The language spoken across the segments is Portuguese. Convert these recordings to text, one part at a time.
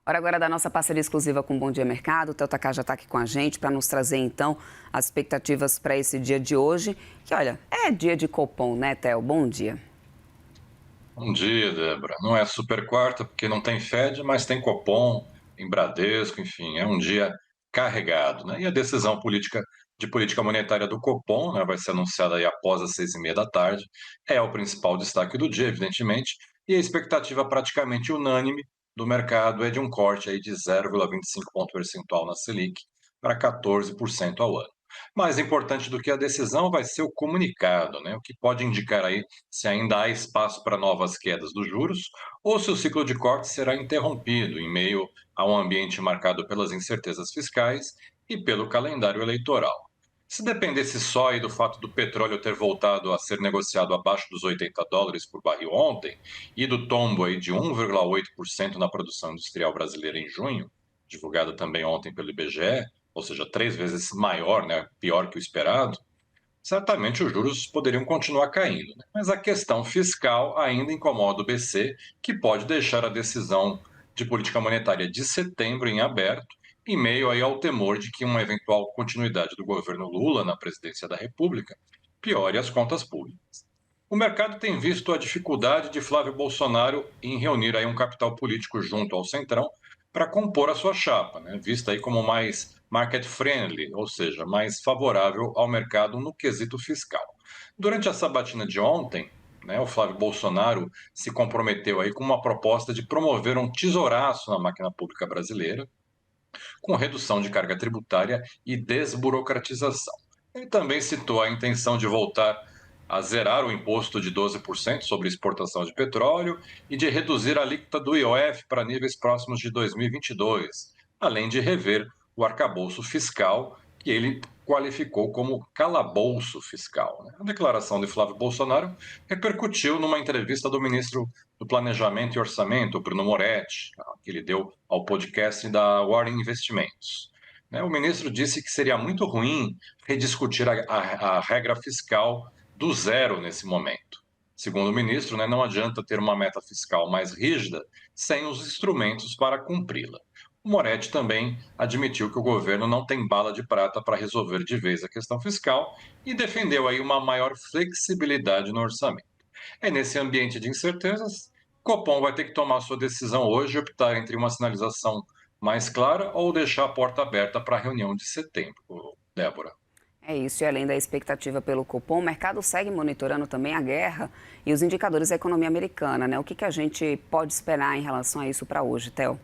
Hora agora da nossa parceria exclusiva com o Bom Dia Mercado. O Theo Takar já está aqui com a gente para nos trazer, então, as expectativas para esse dia de hoje. Que, olha, é dia de Copom, né, Theo? Bom dia. Bom dia, Débora. Não é super quarta porque não tem Fed, mas tem Copom, tem Bradesco, enfim, é um dia carregado, né? E a decisão de política monetária do Copom, né, vai ser anunciada aí após as 6:30 da tarde, é o principal destaque do dia, evidentemente, e a expectativa praticamente unânime do mercado é de um corte aí de 0,25 ponto percentual na Selic para 14% ao ano. Mais importante do que a decisão vai ser o comunicado, né? O que pode indicar aí se ainda há espaço para novas quedas dos juros ou se o ciclo de corte será interrompido em meio a um ambiente marcado pelas incertezas fiscais e pelo calendário eleitoral. Se dependesse só aí do fato do petróleo ter voltado a ser negociado abaixo dos US$ 80 por barril ontem e do tombo aí de 1,8% na produção industrial brasileira em junho, divulgada também ontem pelo IBGE, ou seja, 3 vezes maior, né, pior que o esperado, certamente os juros poderiam continuar caindo, né? Mas a questão fiscal ainda incomoda o BC, que pode deixar a decisão de política monetária de setembro em aberto, em meio aí ao temor de que uma eventual continuidade do governo Lula na presidência da República piore as contas públicas. O mercado tem visto a dificuldade de Flávio Bolsonaro em reunir aí um capital político junto ao Centrão para compor a sua chapa, né, vista aí como mais market friendly, ou seja, mais favorável ao mercado no quesito fiscal. Durante a sabatina de ontem, né, o Flávio Bolsonaro se comprometeu aí com uma proposta de promover um tesouraço na máquina pública brasileira, com redução de carga tributária e desburocratização. Ele também citou a intenção de voltar a zerar o imposto de 12% sobre exportação de petróleo e de reduzir a alíquota do IOF para níveis próximos de 2022, além de rever o arcabouço fiscal, que ele qualificou como calabouço fiscal. A declaração de Flávio Bolsonaro repercutiu numa entrevista do ministro do Planejamento e Orçamento, Bruno Moretti, que ele deu ao podcast da Warren Investimentos. O ministro disse que seria muito ruim rediscutir a regra fiscal do zero nesse momento. Segundo o ministro, não adianta ter uma meta fiscal mais rígida sem os instrumentos para cumpri-la. O Moretti também admitiu que o governo não tem bala de prata para resolver de vez a questão fiscal e defendeu aí uma maior flexibilidade no orçamento. É nesse ambiente de incertezas, Copom vai ter que tomar sua decisão hoje e optar entre uma sinalização mais clara ou deixar a porta aberta para a reunião de setembro, Débora. É isso, e além da expectativa pelo Copom, o mercado segue monitorando também a guerra e os indicadores da economia americana, né? O que a gente pode esperar em relação a isso para hoje, Theo?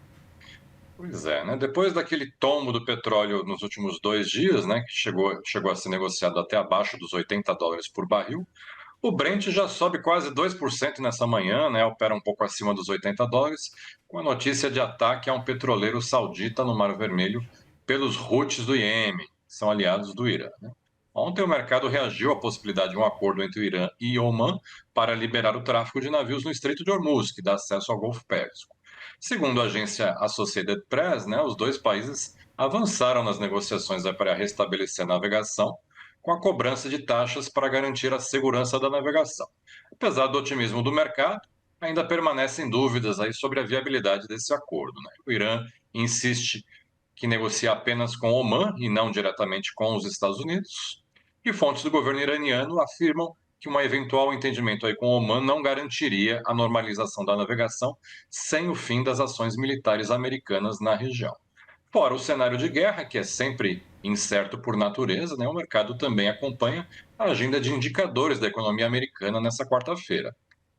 Pois é, né? Depois daquele tombo do petróleo nos últimos 2 dias, né, que chegou a ser negociado até abaixo dos US$ 80 por barril, o Brent já sobe quase 2% nessa manhã, né, opera um pouco acima dos US$ 80, com a notícia de ataque a um petroleiro saudita no Mar Vermelho pelos Houthis do Iêmen, que são aliados do Irã, né? Ontem o mercado reagiu à possibilidade de um acordo entre o Irã e Oman para liberar o tráfego de navios no Estreito de Hormuz, que dá acesso ao Golfo Pérsico. Segundo a agência Associated Press, os dois países avançaram nas negociações para restabelecer a navegação, com a cobrança de taxas para garantir a segurança da navegação. Apesar do otimismo do mercado, ainda permanecem dúvidas aí sobre a viabilidade desse acordo, né? O Irã insiste que negocia apenas com Oman e não diretamente com os Estados Unidos, e fontes do governo iraniano afirmam que um eventual entendimento aí com Oman não garantiria a normalização da navegação sem o fim das ações militares americanas na região. Fora o cenário de guerra, que é sempre incerto por natureza, o mercado também acompanha a agenda de indicadores da economia americana nessa quarta-feira.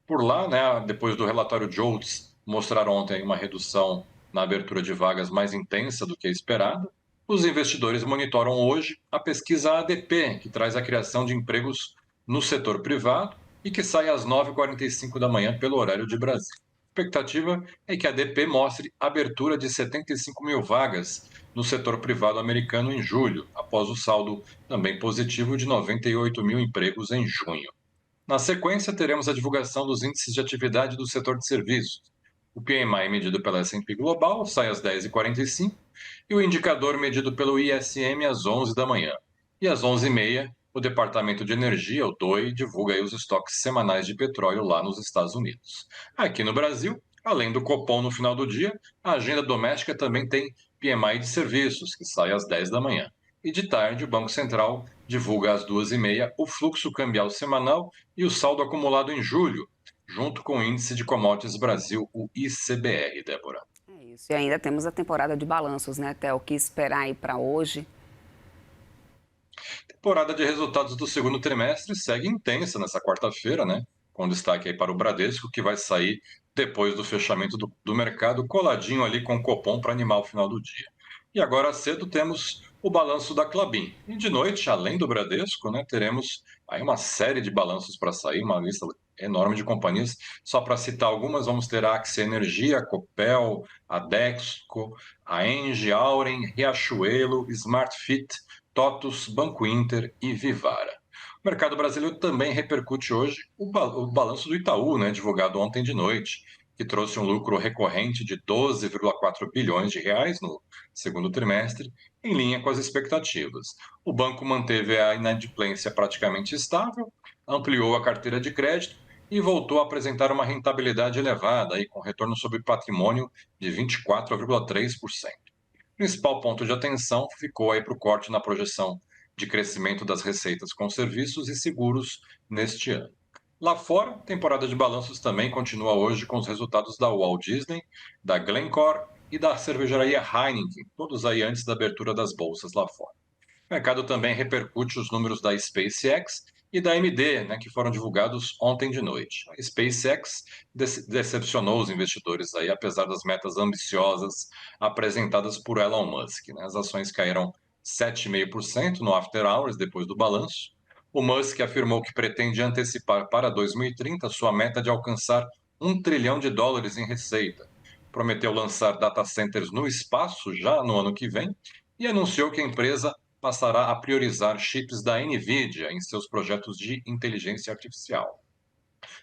Por lá, depois do relatório Jolts mostrar ontem uma redução na abertura de vagas mais intensa do que a esperada, os investidores monitoram hoje a pesquisa ADP, que traz a criação de empregos no setor privado e que sai às 9h45 da manhã pelo horário de Brasília. A expectativa é que a ADP mostre abertura de 75 mil vagas no setor privado americano em julho, após o saldo também positivo de 98 mil empregos em junho. Na sequência, teremos a divulgação dos índices de atividade do setor de serviços. O PMI medido pela S&P Global sai às 10h45 e o indicador medido pelo ISM às 11 da manhã. E às 11h30, o Departamento de Energia, o DOE, divulga aí os estoques semanais de petróleo lá nos Estados Unidos. Aqui no Brasil, Além do Copom no final do dia, a agenda doméstica também tem PMI de serviços, que sai às 10 da manhã. E de tarde, o Banco Central divulga às 2h30 o fluxo cambial semanal e o saldo acumulado em julho, junto com o Índice de Commodities Brasil, o ICBR, Débora. É isso. E ainda temos a temporada de balanços, né, Theo? O que esperar aí para hoje? Temporada de resultados do segundo trimestre segue intensa nessa quarta-feira, né? Com destaque aí para o Bradesco, que vai sair depois do fechamento do mercado, coladinho ali com o Copom para animar o final do dia. E agora cedo temos o balanço da Klabin. E de noite, além do Bradesco, né, teremos aí uma série de balanços para sair, uma lista enorme de companhias. Só para citar algumas, vamos ter a Axia Energia, a Copel, a Dexco, a Engie, Auren, Riachuelo, Smartfit, TOTUS, Banco Inter e Vivara. O mercado brasileiro também repercute hoje o balanço do Itaú, né, divulgado ontem de noite, que trouxe um lucro recorrente de 12,4 bilhões de reais no segundo trimestre, em linha com as expectativas. O banco manteve a inadimplência praticamente estável, ampliou a carteira de crédito e voltou a apresentar uma rentabilidade elevada, aí, com retorno sobre patrimônio de 24,3%. O principal ponto de atenção ficou aí para o corte na projeção de crescimento das receitas com serviços e seguros neste ano. Lá fora, a temporada de balanços também continua hoje com os resultados da Walt Disney, da Glencore e da cervejaria Heineken, todos aí antes da abertura das bolsas lá fora. O mercado também repercute os números da SpaceX e da AMD, né, que foram divulgados ontem de noite. A SpaceX decepcionou os investidores aí, apesar das metas ambiciosas apresentadas por Elon Musk, né? As ações caíram 7,5% no after hours depois do balanço. O Musk afirmou que pretende antecipar para 2030 sua meta de alcançar US$ 1 trilhão em receita. Prometeu lançar data centers no espaço já no ano que vem e anunciou que a empresa passará a priorizar chips da NVIDIA em seus projetos de inteligência artificial.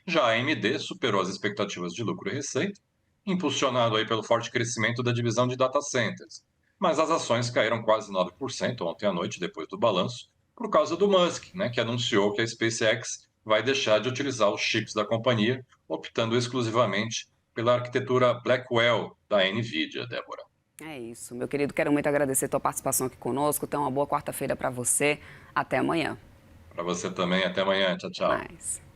Já a AMD superou as expectativas de lucro e receita, impulsionado aí pelo forte crescimento da divisão de data centers. Mas as ações caíram quase 9% ontem à noite, depois do balanço, por causa do Musk, né, que anunciou que a SpaceX vai deixar de utilizar os chips da companhia, optando exclusivamente pela arquitetura Blackwell da NVIDIA, Débora. É isso, meu querido. Quero muito agradecer a tua participação aqui conosco. Então, uma boa quarta-feira para você. Até amanhã. Para você também, até amanhã. Tchau, Até tchau. mais.